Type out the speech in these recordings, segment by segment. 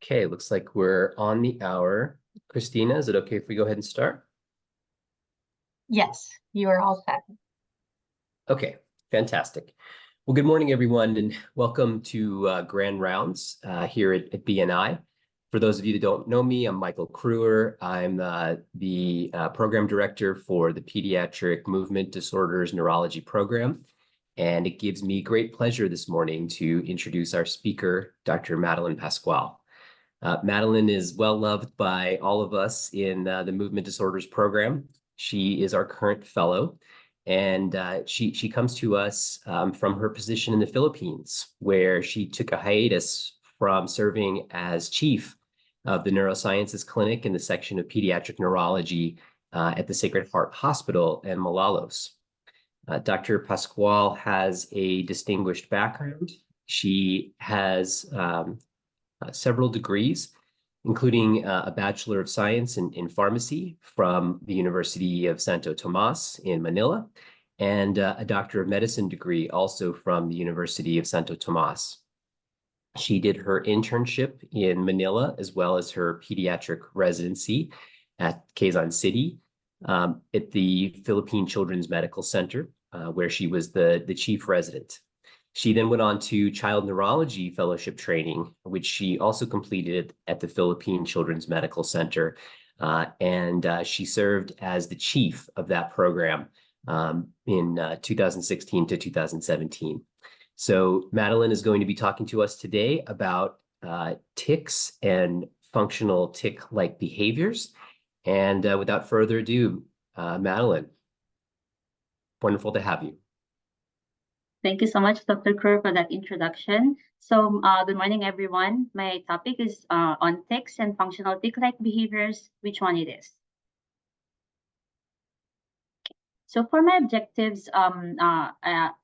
Okay, looks like we're on the hour. Christina, is it okay if we go ahead and start? Yes, you are all set. Okay, fantastic. Well, good morning, everyone, and welcome to Grand Rounds here at BNI. For those of you that don't know me, I'm Michael Kruer. I'm the program director for the Pediatric Movement Disorders Neurology Program. And it gives me great pleasure this morning to introduce our speaker, Dr. Madeline Pasquale. Madeline is well loved by all of us in the Movement Disorders Program. She is our current fellow, and she comes to us from her position in the Philippines, where she took a hiatus from serving as chief of the Neurosciences Clinic in the section of pediatric neurology at the Sacred Heart Hospital in Malolos. Dr. Pasquale has a distinguished background. She has several degrees, including a Bachelor of Science in Pharmacy from the University of Santo Tomas in Manila, and a Doctor of Medicine degree also from the University of Santo Tomas. She did her internship in Manila as well as her pediatric residency at Quezon City at the Philippine Children's Medical Center, where she was the chief resident. She then went on to child neurology fellowship training, which she also completed at the Philippine Children's Medical Center. And she served as the chief of that program in 2016 to 2017. So Madeline is going to be talking to us today about tics and functional tic-like behaviors. And without further ado, Madeline, wonderful to have you. Thank you so much, Dr. Kerr, for that introduction. So good morning, everyone. My topic is on tics and functional tic-like behaviors, which one it is. So for my objectives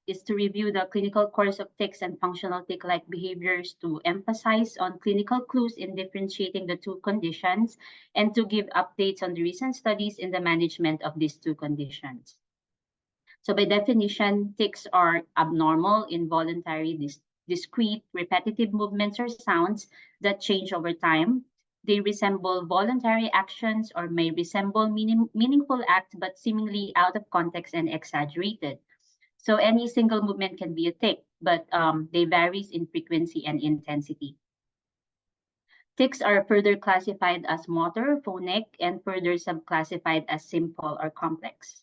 is to review the clinical course of tics and functional tic-like behaviors, to emphasize on clinical clues in differentiating the two conditions, and to give updates on the recent studies in the management of these two conditions. So by definition, tics are abnormal, involuntary, discrete, repetitive movements or sounds that change over time. They resemble voluntary actions or may resemble meaningful acts, but seemingly out of context and exaggerated. So any single movement can be a tic, but they varies in frequency and intensity. Tics are further classified as motor, phonic, and further subclassified as simple or complex.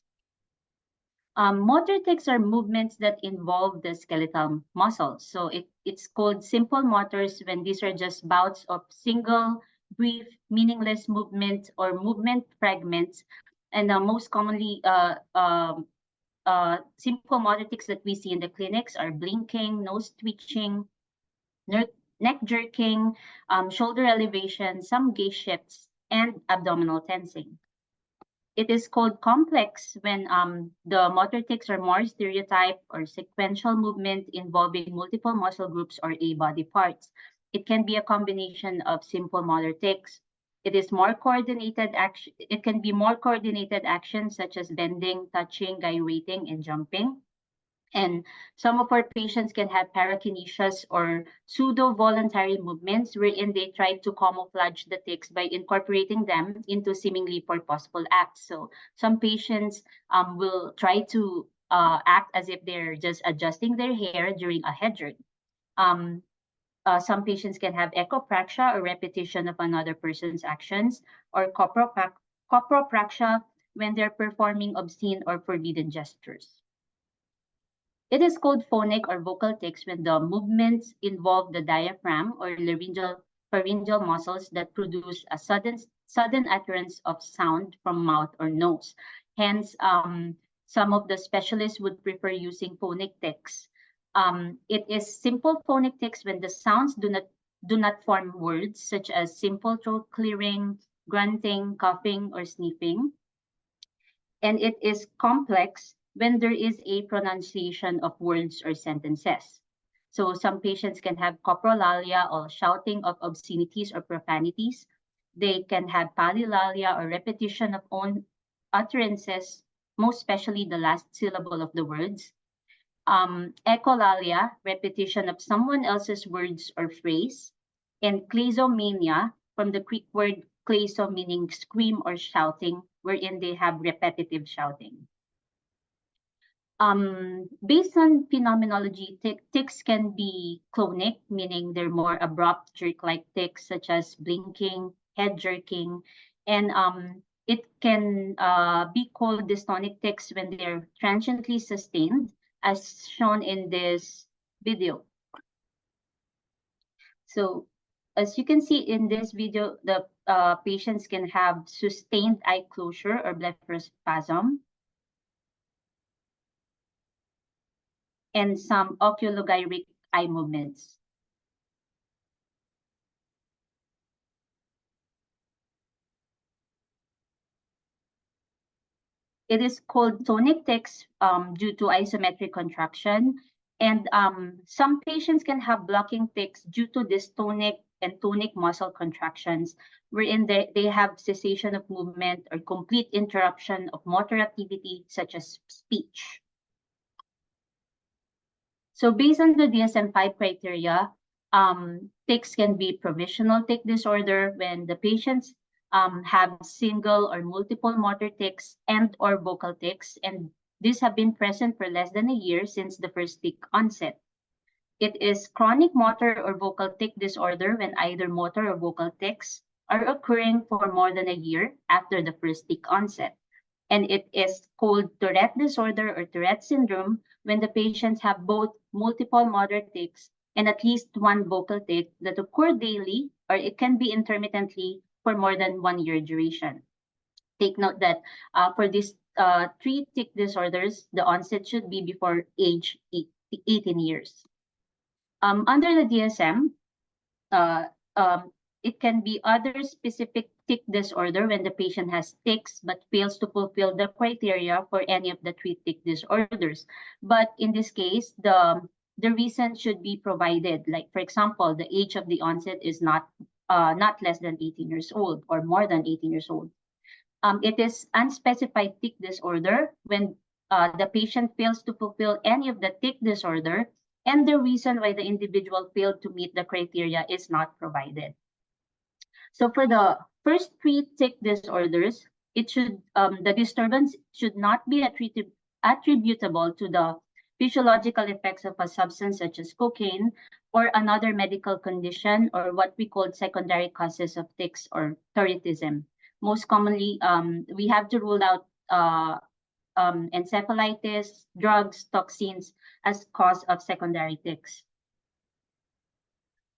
Motor tics are movements that involve the skeletal muscles. So it's called simple motors when these are just bouts of single, brief, meaningless movement or movement fragments. And most commonly, simple motor tics that we see in the clinics are blinking, nose twitching, neck jerking, shoulder elevation, some gaze shifts, and abdominal tensing. It is called complex when the motor tics are more stereotype or sequential movement involving multiple muscle groups or body parts. It can be a combination of simple motor tics. It is more coordinated action. It can be more coordinated actions such as bending, touching, gyrating, and jumping. And some of our patients can have parakinesias or pseudo-voluntary movements wherein they try to camouflage the tics by incorporating them into seemingly purposeful acts. So some patients will try to act as if they're just adjusting their hair during a head jerk. Some patients can have echopraxia or repetition of another person's actions, or copropraxia when they're performing obscene or forbidden gestures. It is called phonic or vocal tics when the movements involve the diaphragm or laryngeal muscles that produce a sudden utterance of sound from mouth or nose. Hence, some of the specialists would prefer using phonic tics. It is simple phonic tics when the sounds do not form words, such as simple throat clearing, grunting, coughing, or sniffing. And it is complex when there is a pronunciation of words or sentences. So some patients can have coprolalia or shouting of obscenities or profanities. They can have palilalia or repetition of own utterances, most especially the last syllable of the words. Echolalia, repetition of someone else's words or phrase. and klasomania from the Greek word klaso, meaning scream or shouting, wherein they have repetitive shouting. Based on phenomenology, tics can be clonic, meaning they're more abrupt jerk-like tics, such as blinking, head jerking, and it can be called dystonic tics when they're transiently sustained, as shown in this video. So, as you can see in this video, the patients can have sustained eye closure or blepharospasm, and some oculogyric eye movements. It is called tonic tics due to isometric contraction. And some patients can have blocking tics due to dystonic and tonic muscle contractions, wherein they have cessation of movement or complete interruption of motor activity, such as speech. So based on the DSM-5 criteria, tics can be provisional tic disorder when the patients have single or multiple motor tics and or vocal tics, and these have been present for less than a year since the first tic onset. It is chronic motor or vocal tic disorder when either motor or vocal tics are occurring for more than a year after the first tic onset. And it is called Tourette disorder or Tourette syndrome when the patients have both multiple motor tics and at least one vocal tic that occur daily, or it can be intermittently for more than 1 year duration. Take note that for these 3 tic disorders, the onset should be before age 18 years. Under the DSM, it can be other specific tic disorder when the patient has tics but fails to fulfill the criteria for any of the 3 tic disorders. But in this case, the reason should be provided. Like, for example, the age of the onset is not less than 18 years old or more than 18 years old. It is unspecified tic disorder when the patient fails to fulfill any of the tic disorder, and the reason why the individual failed to meet the criteria is not provided. So for the first 3 tic disorders, it should the disturbance should not be attributable to the physiological effects of a substance such as cocaine or another medical condition, or what we call secondary causes of tics or touritism. Most commonly, we have to rule out encephalitis, drugs, toxins as cause of secondary tics.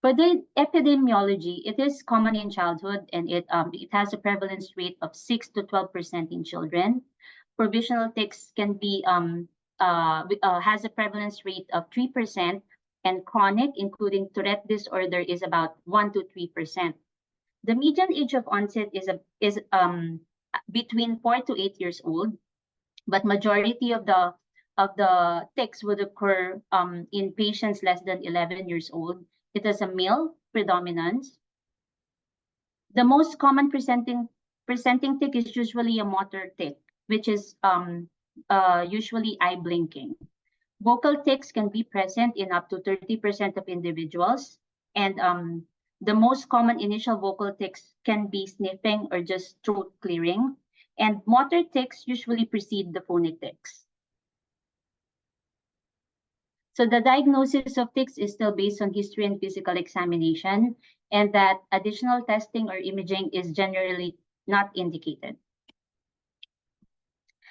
For the epidemiology, it is common in childhood, and it has a prevalence rate of 6 to 12% in children. Provisional tics can be has a prevalence rate of 3%, and chronic, including Tourette disorder, is about 1 to 3%. The median age of onset is between 4 to 8 years old, but majority of the tics would occur in patients less than 11 years old. It has a male predominance. The most common presenting tic is usually a motor tic, which is usually eye blinking. Vocal tics can be present in up to 30% of individuals, and the most common initial vocal tics can be sniffing or just throat clearing, and motor tics usually precede the phonic tics. So the diagnosis of tics is still based on history and physical examination, and that additional testing or imaging is generally not indicated.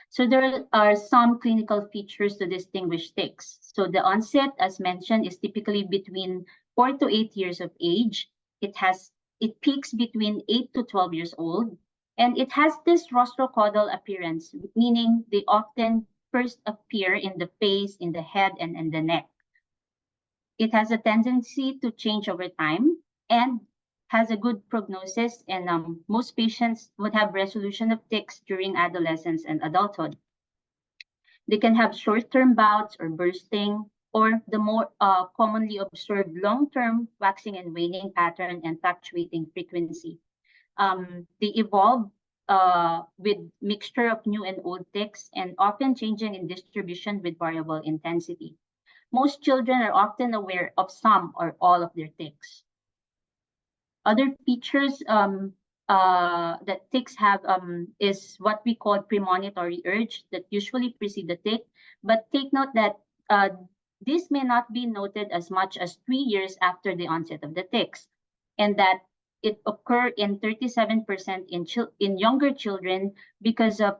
So there are some clinical features to distinguish tics. So the onset, as mentioned, is typically between 4 to 8 years of age. It peaks between 8 to 12 years old, and it has this rostrocaudal appearance, meaning they often first appear in the face, in the head, and in the neck. It has a tendency to change over time and has a good prognosis, and most patients would have resolution of tics during adolescence and adulthood. They can have short-term bouts or bursting, or the more commonly observed long-term waxing and waning pattern and fluctuating frequency. They evolve with mixture of new and old tics, and often changing in distribution with variable intensity. Most children are often aware of some or all of their tics. Other features that tics have is what we call premonitory urge that usually precede the tic. But take note that this may not be noted as much as 3 years after the onset of the tics, and that it occur in 37% in younger children because of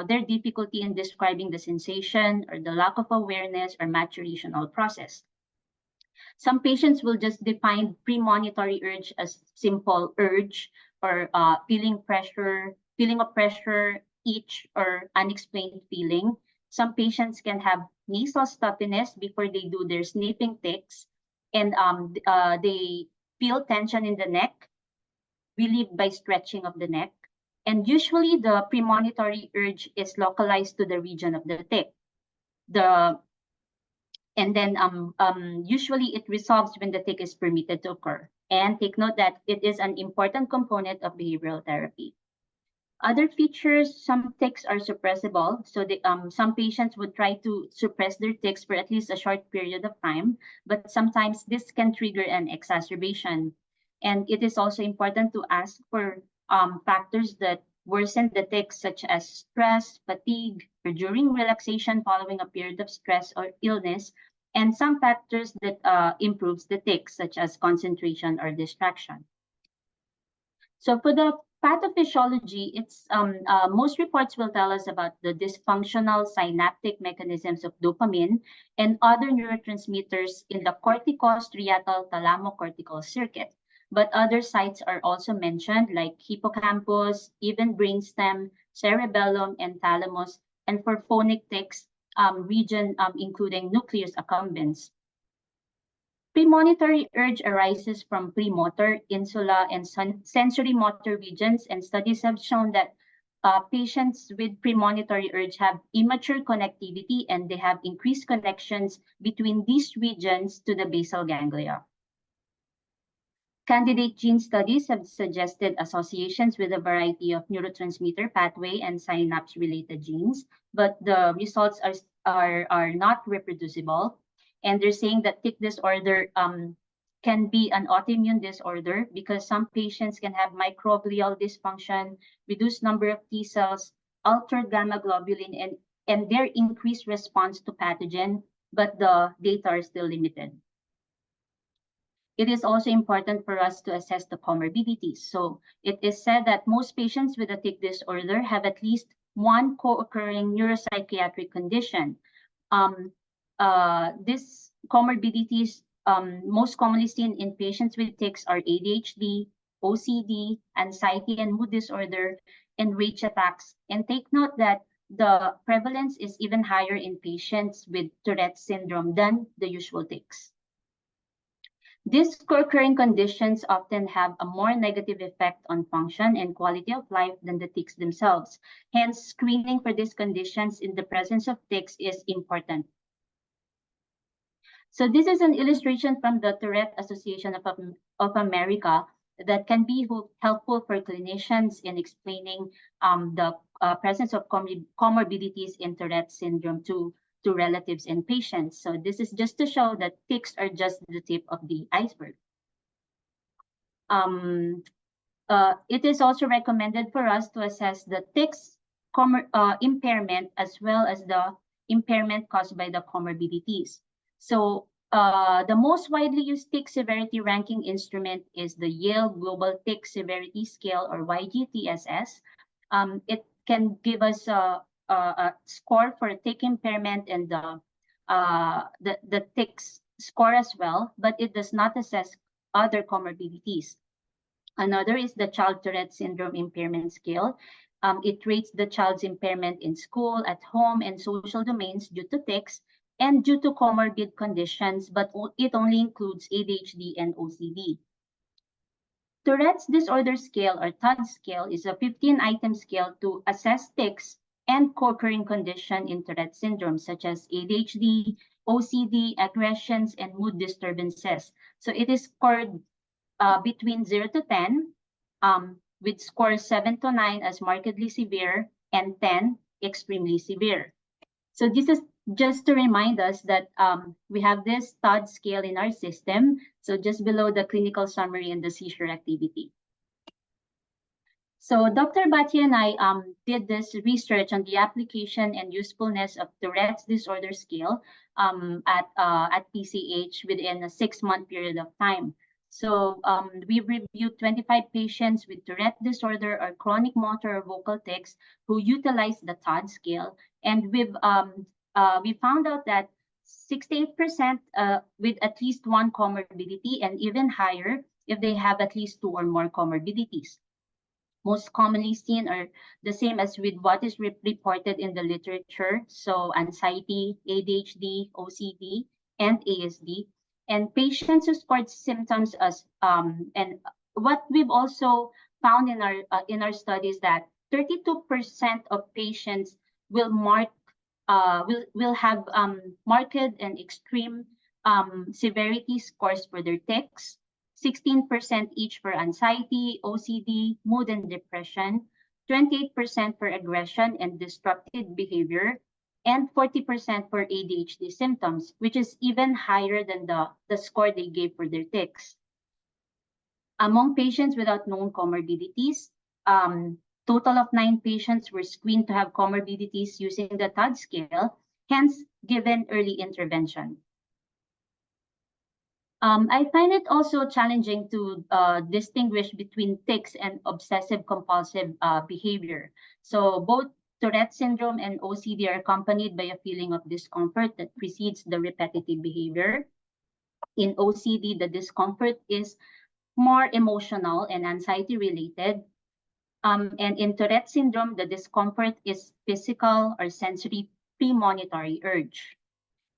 their difficulty in describing the sensation or the lack of awareness or maturational process. Some patients will just define premonitory urge as simple urge or feeling of pressure, itch, or unexplained feeling. Some patients can have nasal stuffiness before they do their sniffing tics, and they feel tension in the neck, relieved by stretching of the neck. And usually the premonitory urge is localized to the region of the tic. And then usually it resolves when the tic is permitted to occur. And take note that it is an important component of behavioral therapy. Other features, some tics are suppressible. So some patients would try to suppress their tics for at least a short period of time, but sometimes this can trigger an exacerbation. And it is also important to ask for factors that worsen the tics, such as stress, fatigue, or during relaxation following a period of stress or illness, and some factors that improves the tics, such as concentration or distraction. So for the pathophysiology, it's most reports will tell us about the dysfunctional synaptic mechanisms of dopamine and other neurotransmitters in the corticostriatal thalamocortical circuit. But other sites are also mentioned, like hippocampus, even brainstem, cerebellum, and thalamus, and for phonic tics, region including nucleus accumbens. Premonitory urge arises from premotor, insula, and sensory motor regions, and studies have shown that patients with premonitory urge have immature connectivity and they have increased connections between these regions to the basal ganglia. Candidate gene studies have suggested associations with a variety of neurotransmitter pathway and synapse-related genes, but the results are not reproducible. And they're saying that tic disorder can be an autoimmune disorder because some patients can have microglial dysfunction, reduced number of T cells, altered gamma globulin, and their increased response to pathogen, but the data are still limited. It is also important for us to assess the comorbidities. So it is said that most patients with a tic disorder have at least one co-occurring neuropsychiatric condition. This comorbidities most commonly seen in patients with tics are ADHD, OCD, anxiety and mood disorder, and rage attacks. And take note that the prevalence is even higher in patients with Tourette's syndrome than the usual tics. These co-occurring conditions often have a more negative effect on function and quality of life than the tics themselves. Hence, screening for these conditions in the presence of tics is important. So this is an illustration from the Tourette Association of America that can be helpful for clinicians in explaining the presence of comorbidities in Tourette syndrome to relatives and patients. So this is just to show that tics are just the tip of the iceberg. It is also recommended for us to assess the tics impairment as well as the impairment caused by the comorbidities. So the most widely used tic severity ranking instrument is the Yale Global Tic Severity Scale, or YGTSS. It can give us a score for tic impairment and the tics score as well, but it does not assess other comorbidities. Another is the Child Tourette Syndrome Impairment Scale. It rates the child's impairment in school, at home, and social domains due to tics and due to comorbid conditions, but it only includes ADHD and OCD. Tourette's Disorder Scale, or TOD scale, is a 15-item scale to assess tics and co-occurring condition in Tourette syndrome, such as ADHD, OCD, aggressions, and mood disturbances. So it is scored between 0 to 10, with scores 7 to 9 as markedly severe and 10 extremely severe. So just to remind us that we have this TOD scale in our system, so just below the clinical summary and the seizure activity. So Dr. Bhatia and I did this research on the application and usefulness of Tourette's disorder scale at PCH within a 6-month period of time. So we reviewed 25 patients with Tourette disorder or chronic motor or vocal tics who utilized the TOD scale, and we found out that 68% with at least one comorbidity, and even higher if they have at least 2 or more comorbidities. Most commonly seen are the same as with what is reported in the literature. So anxiety, ADHD, OCD, and ASD. And patients who scored symptoms as and what we've also found in our studies that 32% of patients will have marked and extreme severity scores for their tics. 16% each for anxiety, OCD, mood and depression, 28% for aggression and disruptive behavior, and 40% for ADHD symptoms, which is even higher than the score they gave for their tics. Among patients without known comorbidities, total of 9 patients were screened to have comorbidities using the TOD scale, hence given early intervention. I find it also challenging to distinguish between tics and obsessive compulsive behavior. So both Tourette syndrome and OCD are accompanied by a feeling of discomfort that precedes the repetitive behavior. In OCD, the discomfort is more emotional and anxiety related. And in Tourette syndrome, the discomfort is physical or sensory premonitory urge.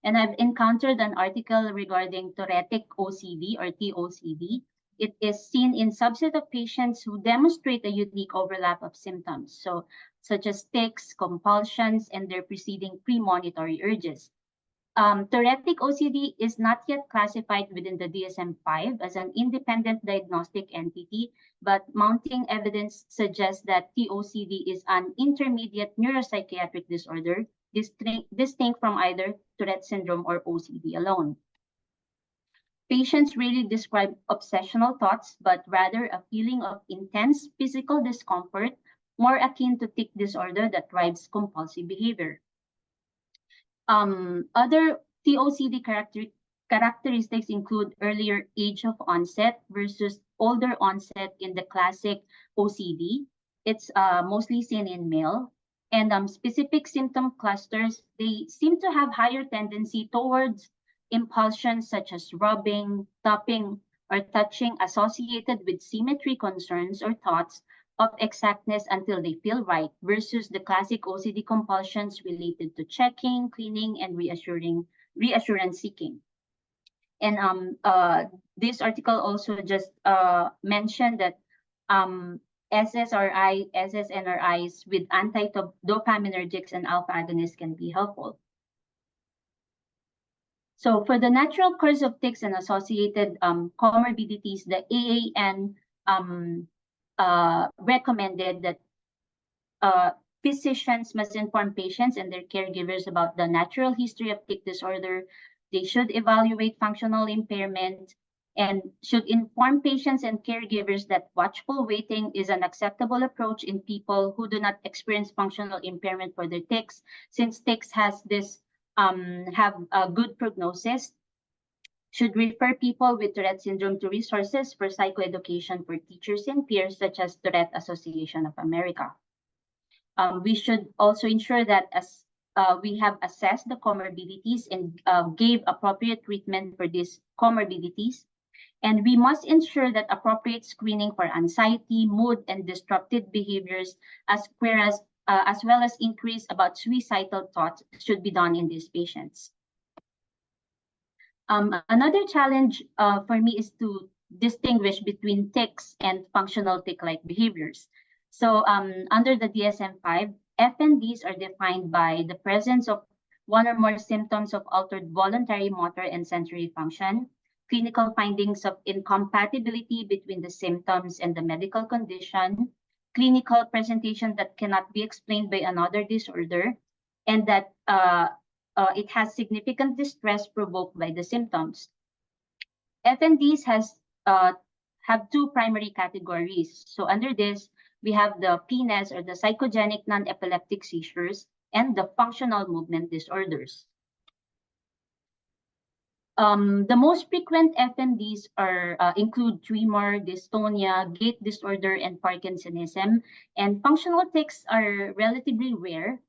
And I've encountered an article regarding Tourettic OCD or TOCD. It is seen in subset of patients who demonstrate a unique overlap of symptoms, so such as tics, compulsions, and their preceding premonitory urges. Tourettic OCD is not yet classified within the DSM-5 as an independent diagnostic entity, but mounting evidence suggests that TOCD is an intermediate neuropsychiatric disorder distinct from either Tourette syndrome or OCD alone. Patients really describe obsessional thoughts, but rather a feeling of intense physical discomfort, more akin to tic disorder that drives compulsive behavior. Other TOCD characteristics include earlier age of onset versus older onset in the classic OCD. It's mostly seen in male. And specific symptom clusters, they seem to have higher tendency towards impulsions such as rubbing, tapping, or touching associated with symmetry concerns or thoughts of exactness until they feel right versus the classic OCD compulsions related to checking, cleaning, and reassurance seeking. And this article also just mentioned that SSNRIs with anti-dopaminergics and alpha agonists can be helpful. So for the natural course of tics and associated comorbidities, the AAN recommended that physicians must inform patients and their caregivers about the natural history of tic disorder. They should evaluate functional impairment and should inform patients and caregivers that watchful waiting is an acceptable approach in people who do not experience functional impairment for their tics, since tics has this have a good prognosis. Should refer people with Tourette syndrome to resources for psychoeducation for teachers and peers, such as Tourette Association of America. We should also ensure that as we have assessed the comorbidities and gave appropriate treatment for these comorbidities. And we must ensure that appropriate screening for anxiety, mood, and disruptive behaviors, as well as increase about suicidal thoughts, should be done in these patients. Another challenge for me is to distinguish between tics and functional tic-like behaviors. So under the DSM-5, FNBs are defined by the presence of one or more symptoms of altered voluntary motor and sensory function, clinical findings of incompatibility between the symptoms and the medical condition, clinical presentation that cannot be explained by another disorder, and that it has significant distress provoked by the symptoms. FNDs have two primary categories. So under this, we have the PNES or the psychogenic non-epileptic seizures and the functional movement disorders. The most frequent FNDs include tremor, dystonia, gait disorder, and Parkinsonism. And functional tics are relatively rare,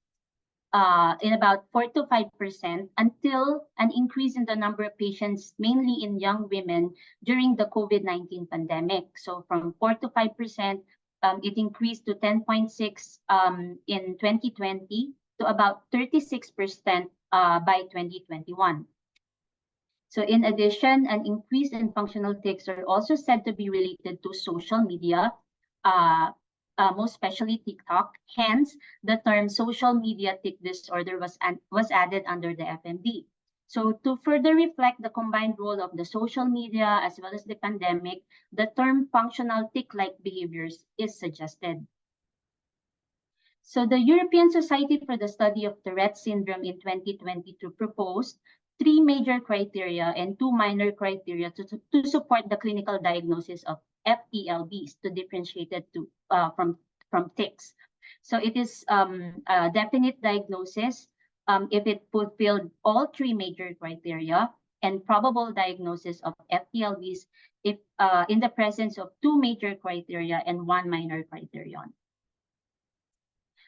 in about 4 to 5% until an increase in the number of patients, mainly in young women during the COVID-19 pandemic. So from 4 to 5%, it increased to 10.6 in 2020 to about 36% by 2021. So in addition, an increase in functional tics are also said to be related to social media, most especially TikTok. Hence, the term social media tic disorder was added under the FMD. So to further reflect the combined role of the social media as well as the pandemic, the term functional tic-like behaviors is suggested. So the European Society for the Study of Tourette Syndrome in 2022 proposed 3 major criteria and 2 minor criteria to support the clinical diagnosis of FTLBs, to differentiate it from tics. So it is a definite diagnosis if it fulfilled all 3 major criteria, and probable diagnosis of FTLBs if in the presence of 2 major criteria and 1 minor criterion.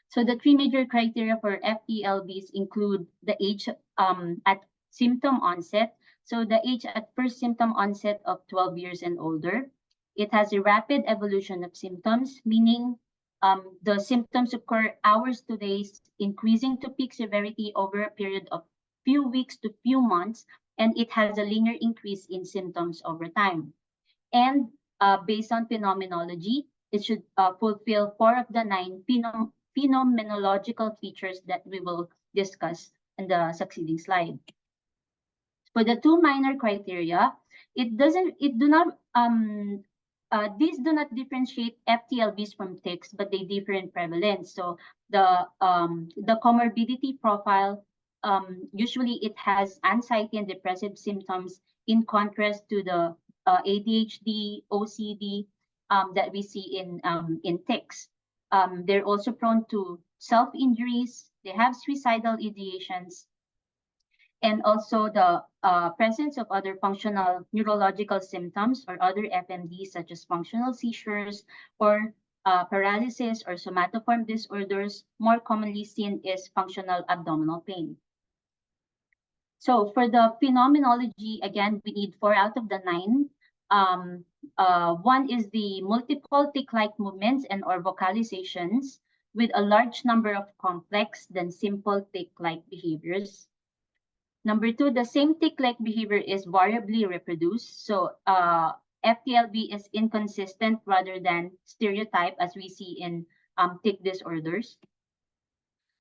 So the 3 major criteria for FTLBs include the age at symptom onset. So the age at first symptom onset of 12 years and older. It has a rapid evolution of symptoms, meaning the symptoms occur hours to days, increasing to peak severity over a period of few weeks to few months, and it has a linear increase in symptoms over time. And based on phenomenology, it should fulfill 4 of the 9 phenomenological features that we will discuss in the succeeding slide. For the 2 minor criteria, these do not differentiate FTLBs from tics, but they differ in prevalence. So the comorbidity profile, usually it has anxiety and depressive symptoms, in contrast to the ADHD, OCD that we see in tics. They're also prone to self-injuries. They have suicidal ideations, and also the presence of other functional neurological symptoms or other FMDs, such as functional seizures or paralysis or somatoform disorders. More commonly seen is functional abdominal pain. So for the phenomenology, again, we need 4 out of the 9. One is the multiple tic-like movements and or vocalizations with a large number of complex than simple tic-like behaviors. Number 2, the same tic-like behavior is variably reproduced. So FTLB is inconsistent rather than stereotype, as we see in tic disorders.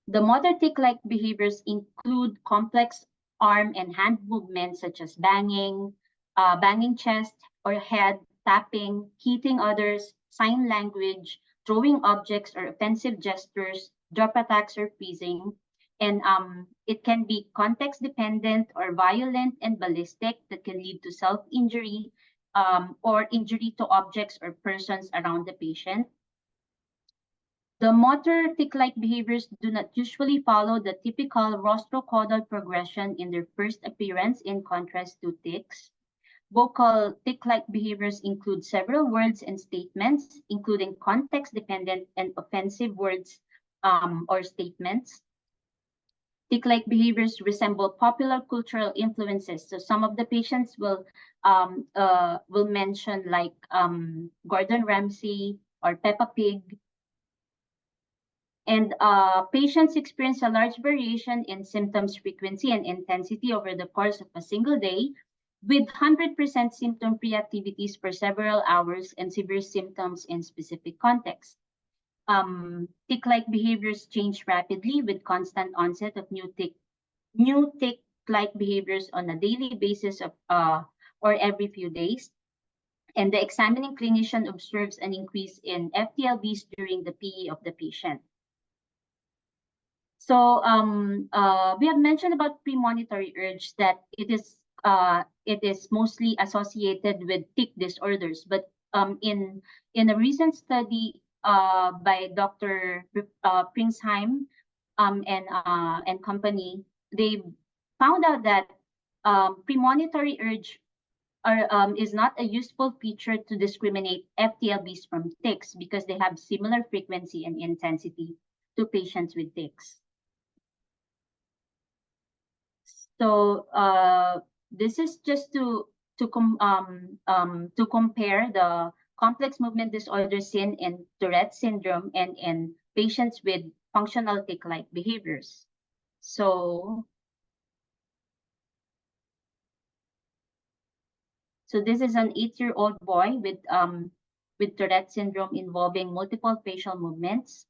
The motor tic-like behaviors include complex arm and hand movements such as banging, banging chest or head, tapping, hitting others, sign language, throwing objects or offensive gestures, drop attacks or freezing. And it can be context dependent or violent and ballistic that can lead to self-injury or injury to objects or persons around the patient. The motor tic-like behaviors do not usually follow the typical rostrocaudal progression in their first appearance, in contrast to tics. Vocal tic-like behaviors include several words and statements, including context-dependent and offensive words or statements. Tic-like behaviors resemble popular cultural influences. So some of the patients will mention like Gordon Ramsay or Peppa Pig. And patients experience a large variation in symptoms frequency and intensity over the course of a single day, with 100% symptom-free activities for several hours and severe symptoms in specific contexts. Tic-like behaviors change rapidly with constant onset of new tic-like behaviors on a daily basis or every few days. And the examining clinician observes an increase in FTLBs during the PE of the patient. We have mentioned about premonitory urge that it is mostly associated with tic disorders, but in a recent study by Dr. Pringsheim and company, they found out that premonitory urge is not a useful feature to discriminate FTLBs from tics because they have similar frequency and intensity to patients with tics. So this is just to compare the complex movement disorders seen in Tourette syndrome and in patients with functional tic-like behaviors. So this is an 8-year-old boy with Tourette syndrome involving multiple facial movements.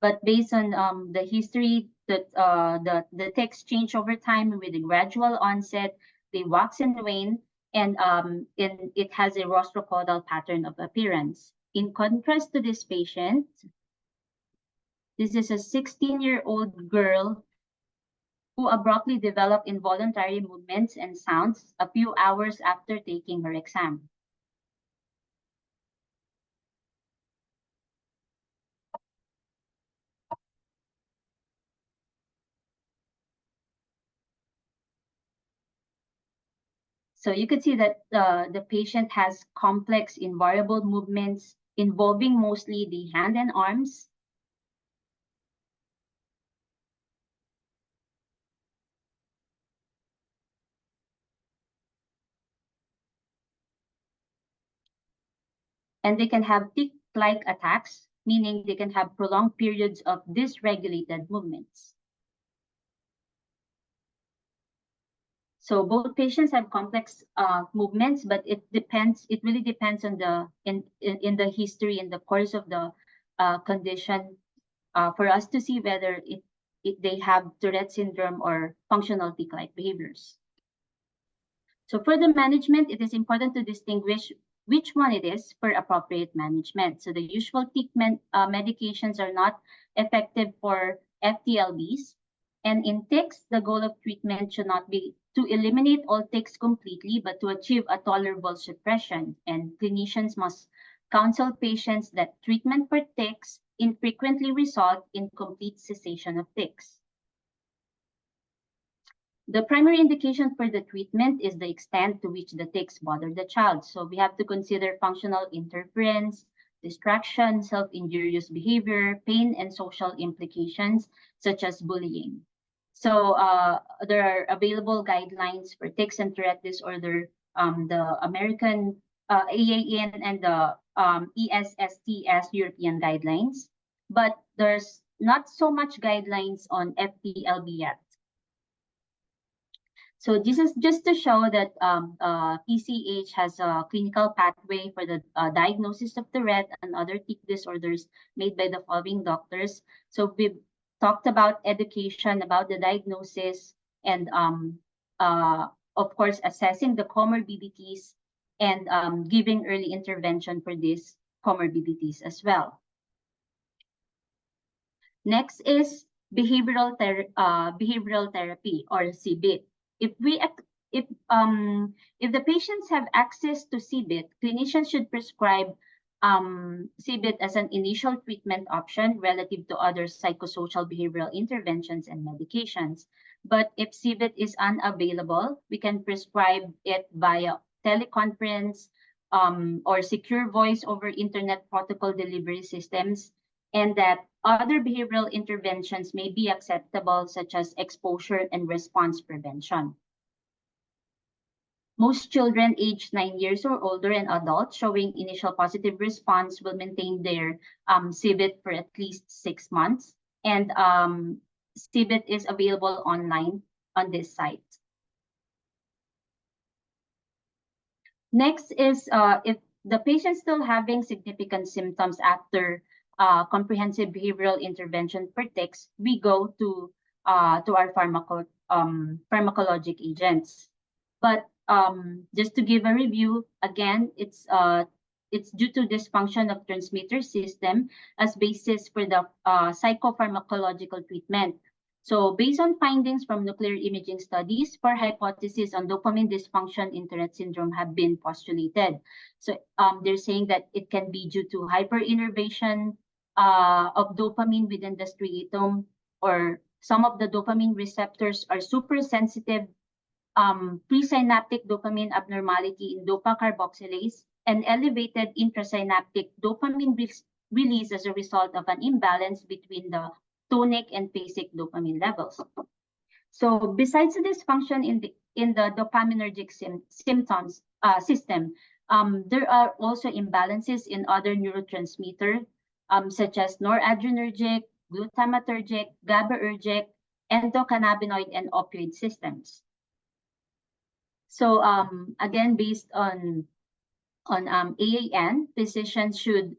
But based on the history that the tics change over time with a gradual onset, they wax and wane, and it has a rostrocaudal pattern of appearance. In contrast to this patient, this is a 16-year-old girl who abruptly developed involuntary movements and sounds a few hours after taking her exam. So you could see that the patient has complex invariable movements involving mostly the hand and arms. And they can have tic-like attacks, meaning they can have prolonged periods of dysregulated movements. So both patients have complex movements, but it really depends on in the history, in the course of the condition, for us to see whether they have Tourette syndrome or functional tic-like behaviors. So for the management, it is important to distinguish which one it is for appropriate management. So the usual tic medications are not effective for FTLBs. And in tics, the goal of treatment should not be to eliminate all tics completely, but to achieve a tolerable suppression. And clinicians must counsel patients that treatment for tics infrequently result in complete cessation of tics. The primary indication for the treatment is the extent to which the tics bother the child. So we have to consider functional interference, distraction, self-injurious behavior, pain, and social implications, such as bullying. So there are available guidelines for tics and Tourette disorder, the American AAN and the ESSTS European guidelines, but there's not so much guidelines on FTLB yet. So this is just to show that PCH has a clinical pathway for the diagnosis of Tourette and other tic disorders made by the following doctors. So we've talked about education, about the diagnosis, and of course, assessing the comorbidities and giving early intervention for these comorbidities as well. Next is behavioral therapy or CBIT. If the patients have access to CBIT, clinicians should prescribe CBIT as an initial treatment option relative to other psychosocial behavioral interventions and medications. But if CBIT is unavailable, we can prescribe it via teleconference or secure voice over internet protocol delivery systems, and that other behavioral interventions may be acceptable, such as exposure and response prevention. Most children aged 9 years or older and adults showing initial positive response will maintain their CBIT for at least 6 months. And CBIT is available online on this site. Next is if the patient still having significant symptoms after comprehensive behavioral intervention for tics, we go to our pharmacologic agents. But Just to give a review, again, it's due to dysfunction of transmitter system as basis for the psychopharmacological treatment. So based on findings from nuclear imaging studies, 4 hypotheses on dopamine dysfunction in Tourette syndrome have been postulated. So they're saying that it can be due to hyperinnervation of dopamine within the striatum, or some of the dopamine receptors are super sensitive, presynaptic dopamine abnormality in dopa carboxylase, and elevated intrasynaptic dopamine release as a result of an imbalance between the tonic and basic dopamine levels. So besides the dysfunction in the dopaminergic symptoms system, there are also imbalances in other neurotransmitters, such as noradrenergic, glutamatergic, GABAergic, endocannabinoid, and opioid systems. So again, based on AAN, physicians should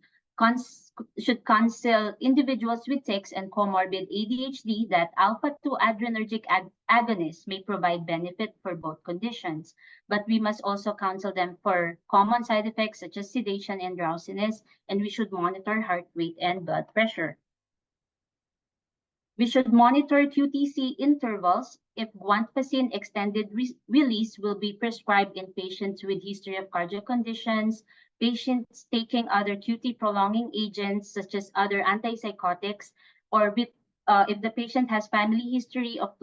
counsel individuals with tics and comorbid ADHD that alpha-2 adrenergic agonists may provide benefit for both conditions, but we must also counsel them for common side effects such as sedation and drowsiness, and we should monitor heart rate and blood pressure. We should monitor QTC intervals if guanfacine extended release will be prescribed in patients with history of cardiac conditions, patients taking other QT prolonging agents such as other antipsychotics, or with, if the patient has family history of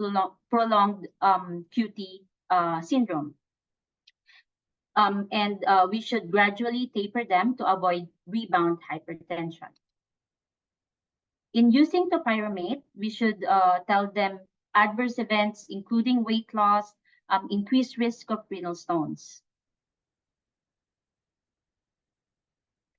prolonged QT syndrome. And we should gradually taper them to avoid rebound hypertension. In using topiramate, we should tell them adverse events, including weight loss, increased risk of renal stones.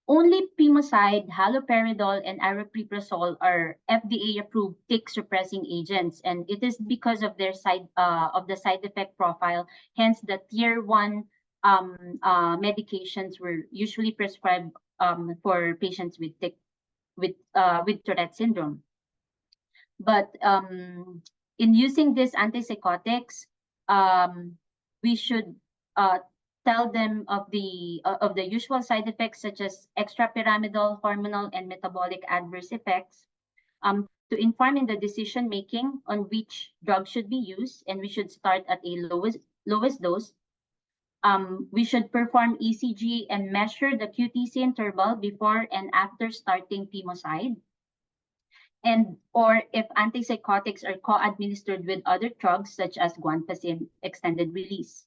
Only Pimoside, haloperidol, and aripiprazole are FDA-approved tic-suppressing agents, and it is because of their side effect profile. Hence, the Tier 1 medications were usually prescribed for patients with Tourette syndrome. But in using these antipsychotics, we should tell them of the usual side effects such as extrapyramidal, hormonal, and metabolic adverse effects, to inform in the decision making on which drug should be used, and we should start at a lowest dose. We should perform ECG and measure the QTC interval before and after starting Pimoside. And or if antipsychotics are co-administered with other drugs such as guanfacine extended release.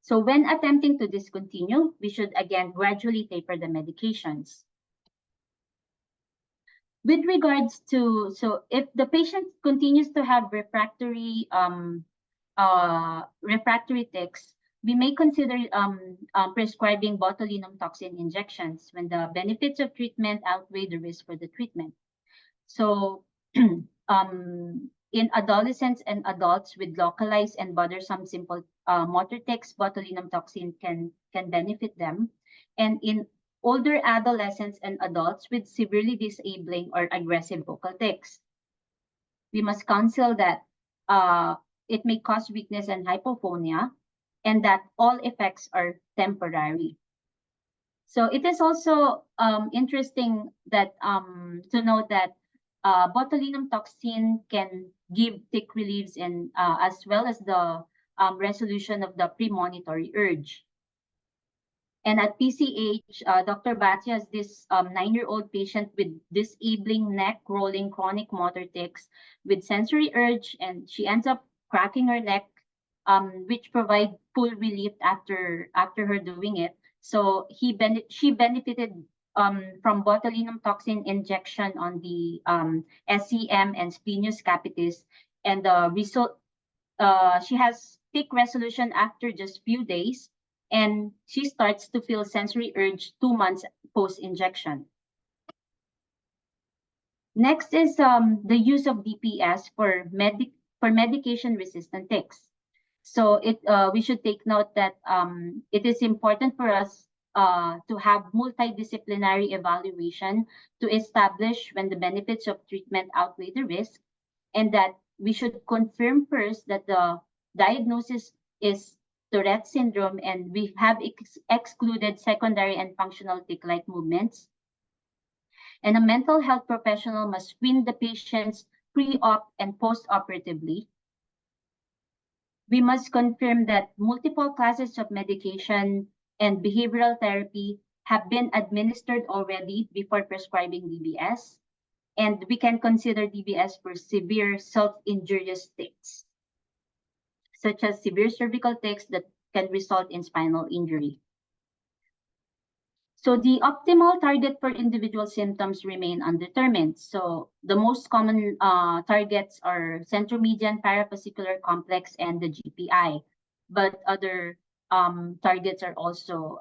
So when attempting to discontinue, we should again gradually taper the medications. With regards to, so if the patient continues to have refractory tics, we may consider prescribing botulinum toxin injections when the benefits of treatment outweigh the risk for the treatment. So in adolescents and adults with localized and bothersome simple motor tics, botulinum toxin can benefit them. And in older adolescents and adults with severely disabling or aggressive vocal tics, we must counsel that it may cause weakness and hypophonia, and that all effects are temporary. So it is also interesting that to note that botulinum toxin can give tic reliefs and as well as the resolution of the premonitory urge. And at PCH, Dr. Batya has this 9-year-old patient with disabling neck rolling chronic motor tics with sensory urge, and she ends up cracking her neck, which provide full relief after her doing it. So she benefited from botulinum toxin injection on the SCM and splenius capitis, and the result, she has tic resolution after just few days, and she starts to feel sensory urge 2 months post-injection. Next is the use of DPS for medication-resistant tics. So we should take note that it is important for us to have multidisciplinary evaluation to establish when the benefits of treatment outweigh the risk, and that we should confirm first that the diagnosis is Tourette syndrome, and we have excluded secondary and functional tic-like movements. And a mental health professional must screen the patients pre-op and post-operatively. We must confirm that multiple classes of medication and behavioral therapy have been administered already before prescribing DBS, and we can consider DBS for severe self-injurious tics, such as severe cervical tics that can result in spinal injury. So the optimal target for individual symptoms remain undetermined. So the most common targets are centromedian parafascicular complex and the GPI, but other targets are also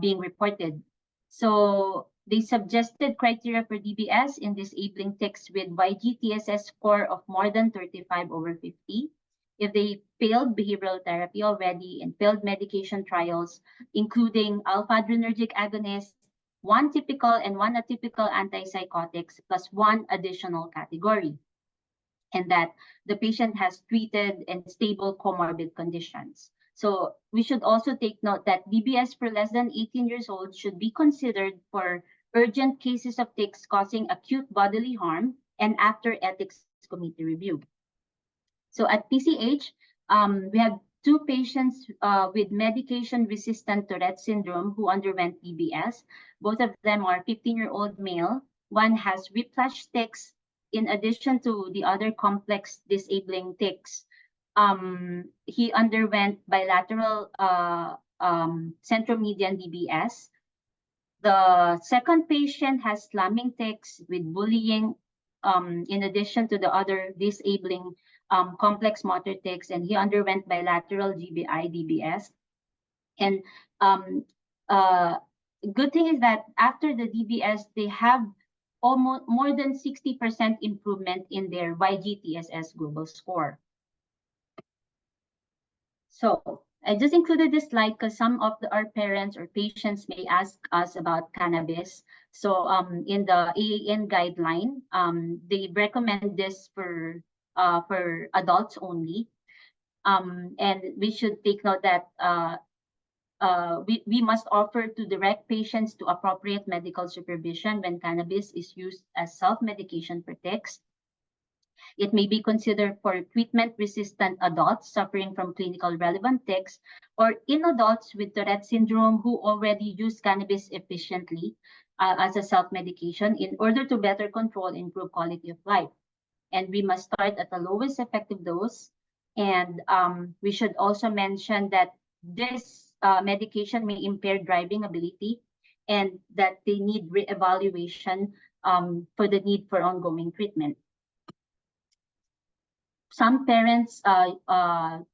being reported. So they suggested criteria for DBS in disabling tics with YGTSS score of more than 35/50. If they failed behavioral therapy already and failed medication trials, including alpha-adrenergic agonists, one typical and one atypical antipsychotics, plus one additional category, and that the patient has treated and stable comorbid conditions. So we should also take note that DBS for less than 18 years old should be considered for urgent cases of tics causing acute bodily harm and after ethics committee review. So at PCH, we have two patients with medication-resistant Tourette syndrome who underwent DBS. Both of them are 15-year-old male. One has whiplash tics in addition to the other complex disabling tics. He underwent bilateral centromedian DBS. The second patient has slamming tics with bullying, in addition to the other disabling complex motor tics, and he underwent bilateral GBI DBS. And good thing is that after the DBS, they have almost more than 60% improvement in their YGTSS global score. So I just included this slide because some of our parents or patients may ask us about cannabis. So in the AAN guideline, they recommend this for adults only. And we should take note that we must offer to direct patients to appropriate medical supervision when cannabis is used as self-medication for tics. It may be considered for treatment-resistant adults suffering from clinical relevant tics, or in adults with Tourette syndrome who already use cannabis efficiently as a self-medication in order to better control and improve quality of life. And we must start at the lowest effective dose. And we should also mention that this medication may impair driving ability and that they need re-evaluation for the need for ongoing treatment. Some parents can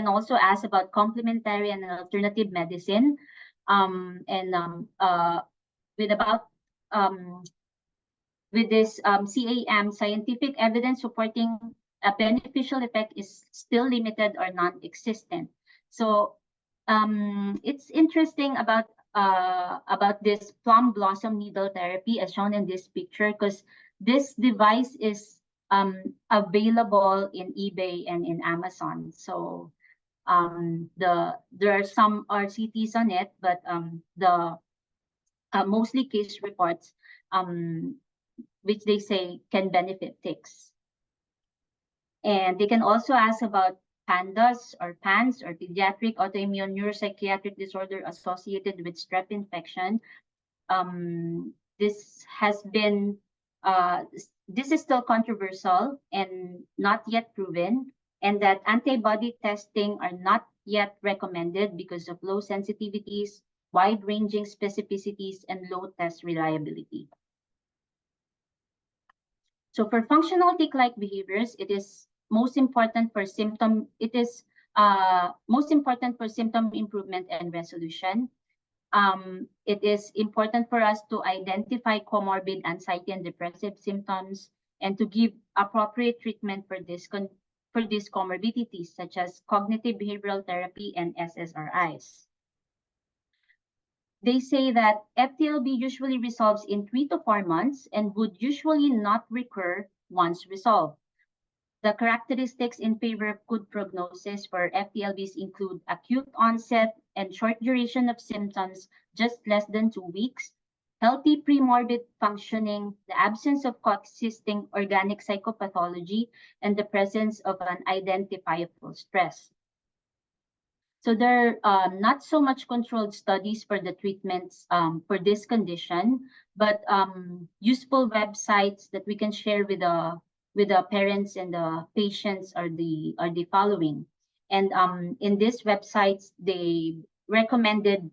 also ask about complementary and alternative medicine, with this CAM, scientific evidence supporting a beneficial effect is still limited or non-existent. So it's interesting about this plum blossom needle therapy as shown in this picture, because this device is available in eBay and in Amazon. So there are some RCTs on it, but the mostly case reports which they say can benefit tics. And they can also ask about PANDAS or PANS or pediatric autoimmune neuropsychiatric disorder associated with strep infection. This has been this is still controversial and not yet proven, and that antibody testing are not yet recommended because of low sensitivities, wide-ranging specificities, and low test reliability. So for functional tic-like behaviors, it is most important for symptom improvement and resolution. It is important for us to identify comorbid anxiety and depressive symptoms and to give appropriate treatment for these comorbidities, such as cognitive behavioral therapy and SSRIs. They say that FTLB usually resolves in 3 to 4 months and would usually not recur once resolved. The characteristics in favor of good prognosis for FTLVs include acute onset and short duration of symptoms, just less than 2 weeks, healthy premorbid functioning, the absence of coexisting organic psychopathology, and the presence of an identifiable stress. So there are not so much controlled studies for the treatments for this condition, but useful websites that we can share with the parents and the patients are the following. And in these websites, they recommended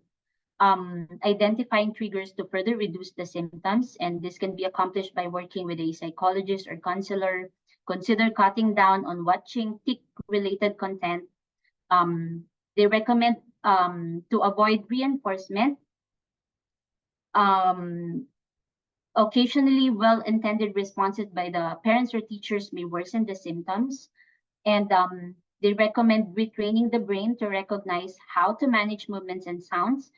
identifying triggers to further reduce the symptoms, and this can be accomplished by working with a psychologist or counselor. Consider cutting down on watching tick-related content. They recommend to avoid reinforcement. Occasionally, well-intended responses by the parents or teachers may worsen the symptoms. And they recommend retraining the brain to recognize how to manage movements and sounds.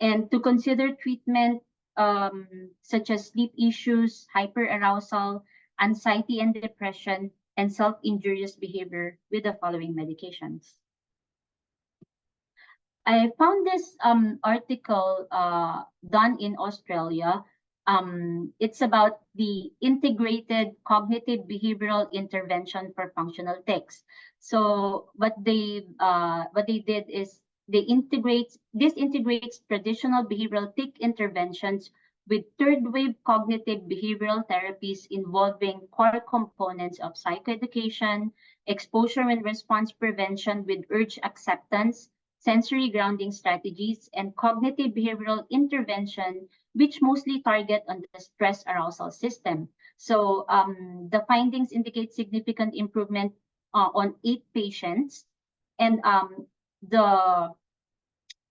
And to consider treatment such as sleep issues, hyperarousal, anxiety and depression, and self-injurious behavior with the following medications. I found this article done in Australia. It's about the integrated cognitive behavioral intervention for functional tics. So what they did is this integrates traditional behavioral tic interventions with third-wave cognitive behavioral therapies involving core components of psychoeducation, exposure and response prevention with urge acceptance, sensory grounding strategies, and cognitive behavioral intervention, which mostly target on the stress arousal system. So the findings indicate significant improvement on 8 patients, and the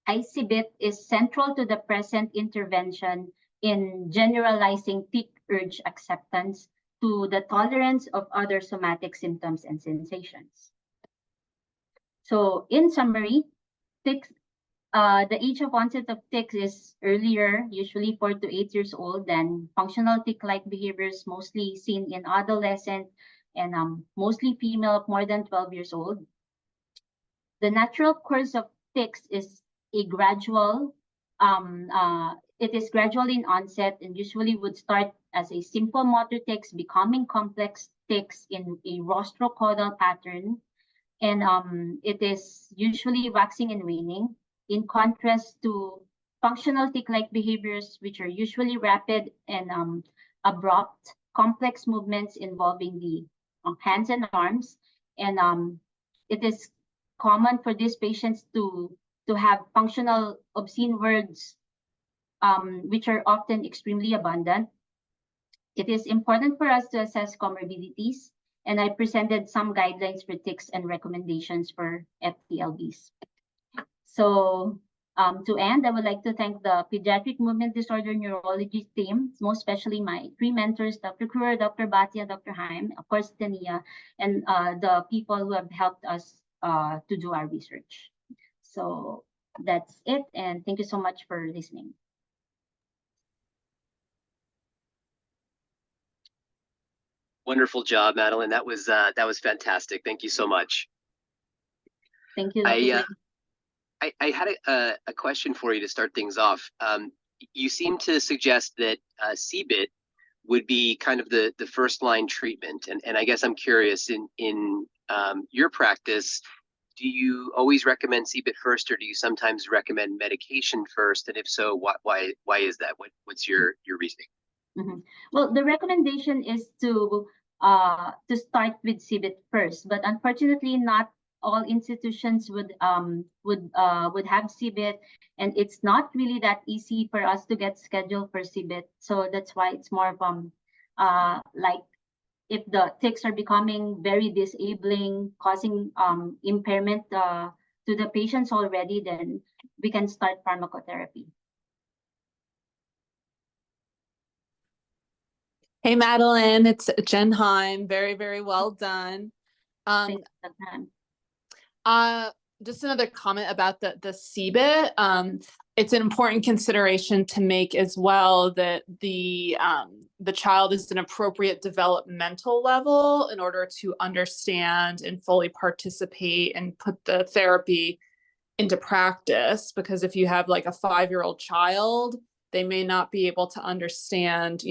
ICBIT is central to the present intervention in generalizing tic urge acceptance to the tolerance of other somatic symptoms and sensations. So in summary, tics, the age of onset of tics is earlier, usually 4 to 8 years old, than functional tic-like behaviors mostly seen in adolescent and mostly female of more than 12 years old. The natural course of tics is a gradual, it is gradual in onset and usually would start as a simple motor tics, becoming complex tics in a rostrocaudal pattern. And it is usually waxing and waning, in contrast to functional tic-like behaviors, which are usually rapid and abrupt, complex movements involving the hands and arms. And it is common for these patients to have functional obscene words, which are often extremely abundant. It is important for us to assess comorbidities, and I presented some guidelines for tics and recommendations for FTLVs. So to end, I would like to thank the Pediatric Movement Disorder Neurology team, most especially my 3 mentors, Dr. Kruer, Dr. Bhatia, Dr. Haim, of course, Tania, and the people who have helped us to do our research. So that's it, and thank you so much for listening. Wonderful job, Madeline. That was fantastic. Thank you so much. Thank you. I had a question for you to start things off. You seem to suggest that CBIT would be kind of the first line treatment, and I guess I'm curious, in your practice, do you always recommend CBIT first, or do you sometimes recommend medication first? And if so, why is that? What's your reasoning? Mm-hmm. Well, the recommendation is to start with CBIT first, but unfortunately, not all institutions would have CBIT, and it's not really that easy for us to get scheduled for CBIT. So that's why it's more of like, if the tics are becoming very disabling, causing impairment to the patients already, then we can start pharmacotherapy. Hey, Madeline, it's Jen Heim. Very, very well done. Just another comment about the CBIT. it's an important consideration to make as well that the child is an appropriate developmental level in order to understand and fully participate and put the therapy into practice. Because if you have like a 5-year-old child, they may not be able to understand,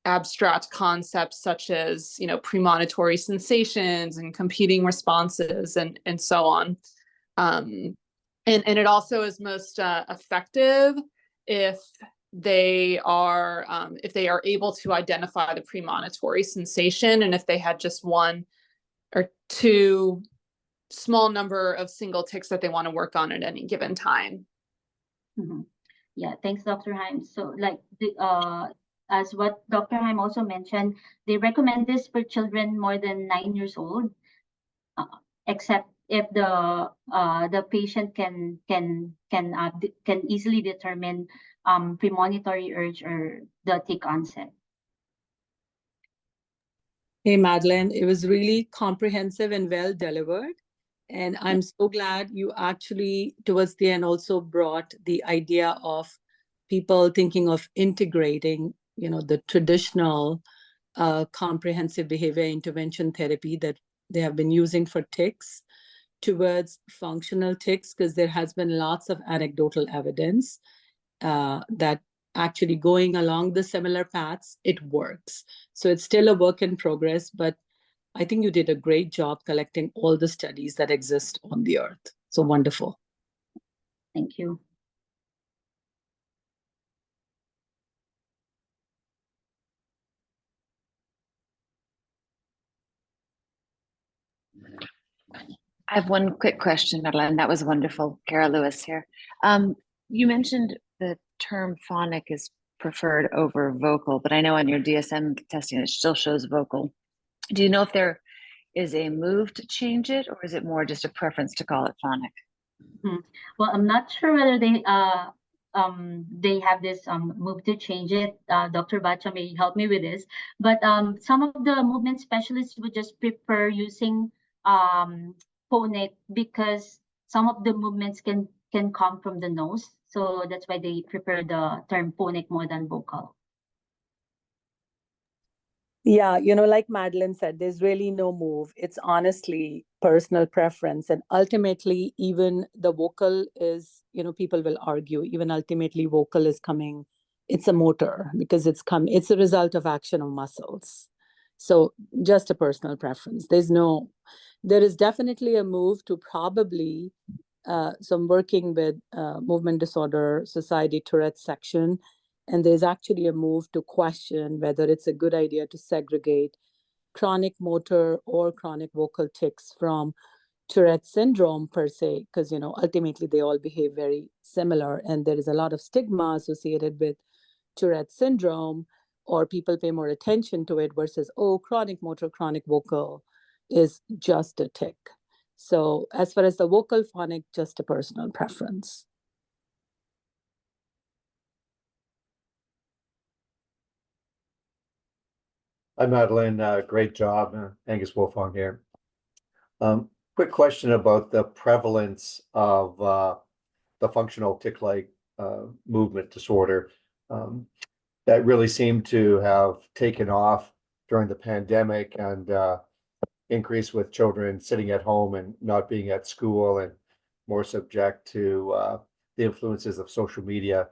abstract concepts such as, premonitory sensations and competing responses and so on. And it also is most effective if they are able to identify the premonitory sensation, and if they had just one or two small number of single tics that they want to work on at any given time. Mm-hmm. Yeah, thanks, Dr. Heim. So like as what Dr. Heim also mentioned, they recommend this for children more than 9 years old, except if the patient can easily determine premonitory urge or the tic onset. Hey, Madeline, it was really comprehensive and well delivered. And I'm so glad you actually, towards the end, also brought the idea of people thinking of integrating, the traditional comprehensive behavior intervention therapy that they have been using for tics towards functional tics, because there has been lots of anecdotal evidence that actually going along the similar paths, it works. So it's still a work in progress, but I think you did a great job collecting all the studies that exist on the earth. So wonderful. Thank you. I have one quick question, Madeline. That was wonderful. Kara Lewis here. You mentioned the term phonic is preferred over vocal, but I know on your DSM testing, it still shows vocal. Do you know if there is a move to change it, or is it more just a preference to call it phonic? Well, I'm not sure whether they have this move to change it. Dr. Bacha may help me with this, but some of the movement specialists would just prefer using phonic because some of the movements can come from the nose, so that's why they prefer the term phonic more than vocal. Yeah, like Madeline said, there's really no move. It's honestly personal preference. And ultimately, even the vocal is, people will argue, even ultimately vocal is coming, it's a motor because it's a result of action of muscles. So just a personal preference. There is definitely a move to probably, so I'm working with Movement Disorder Society Tourette section, and there's actually a move to question whether it's a good idea to segregate chronic motor or chronic vocal tics from Tourette syndrome per se, because, ultimately they all behave very similar. And there is a lot of stigma associated with Tourette syndrome, or people pay more attention to it versus, chronic motor, chronic vocal is just a tic. So as far as the vocal phonic, just a personal preference. Hi, Madeline. Great job. Angus Wolfong here. Quick question about the prevalence of the functional tic-like movement disorder that really seemed to have taken off during the pandemic and increased with children sitting at home and not being at school and more subject to the influences of social media.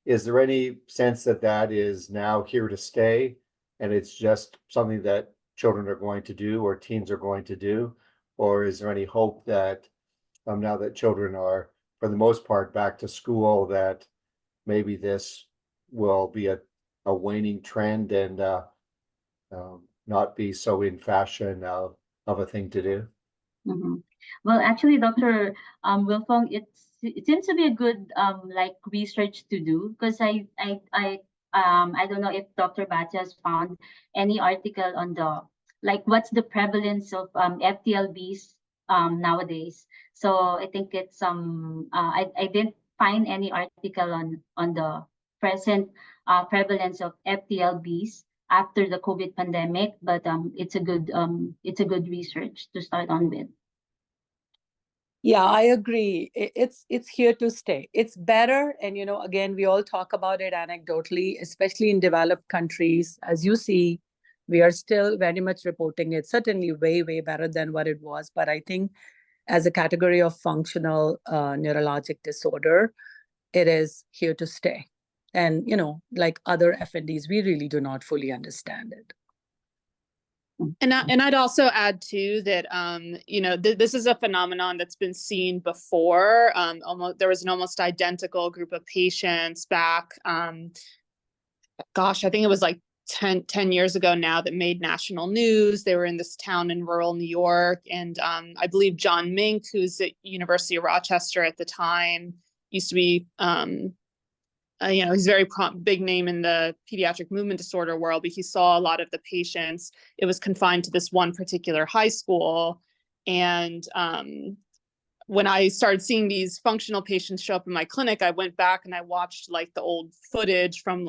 Is there any sense that that is now here to stay? And it's just something that children are going to do or teens are going to do? Or is there any hope that now that children are, for the most part, back to school, that maybe this will be a waning trend and not be so in fashion of a thing to do? Mm-hmm. Well, actually, Dr. Wilfong, it seems to be a good research to do, because I don't know if Dr. Bacha has found any article on what's the prevalence of FTLBs nowadays. So I think it's I didn't find any article on the present prevalence of FTLBs after the COVID pandemic, but it's a good research to start on with. Yeah, I agree. It's here to stay. It's better, and again, we all talk about it anecdotally, especially in developed countries. As you see, we are still very much reporting it, certainly way, way better than what it was. But I think as a category of functional neurologic disorder, it is here to stay. And like other FNDs, we really do not fully understand it. And I'd also add too that this is a phenomenon that's been seen before. There was an almost identical group of patients back. Gosh, I think it was like 10 years ago now that made national news. They were in this town in rural New York, and I believe John Mink, who's at University of Rochester at the time, used to be he's a very big name in the pediatric movement disorder world, but he saw a lot of the patients. It was confined to this one particular high school. And when I started seeing these functional patients show up in my clinic, I went back and I watched like the old footage from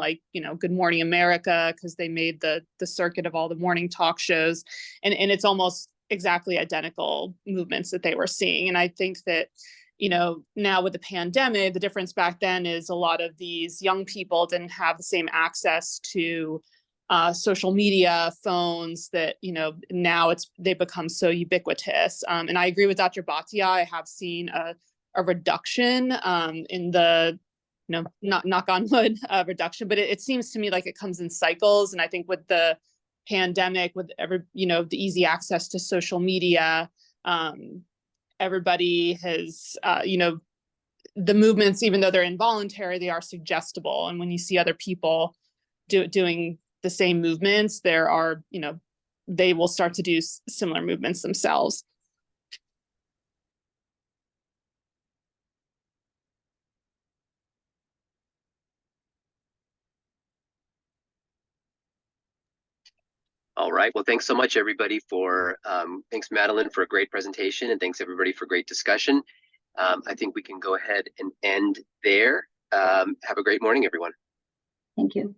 Good Morning America, because they made the circuit of all the morning talk shows. And it's almost exactly identical movements that they were seeing. And I think that now with the pandemic, the difference back then is a lot of these young people didn't have the same access to social media, phones, that, now they become so ubiquitous. And I agree with Dr. Bhatia. I have seen a reduction in the, not knock on wood reduction, but it seems to me like it comes in cycles. And I think with the pandemic, with the easy access to social media, everybody has, the movements, even though they're involuntary, they are suggestible. And when you see other people doing the same movements, there are, they will start to do similar movements themselves. All right. Well, thanks so much, everybody, thanks, Madeline, for a great presentation, and thanks, everybody, for great discussion. I think we can go ahead and end there. Have a great morning, everyone. Thank you.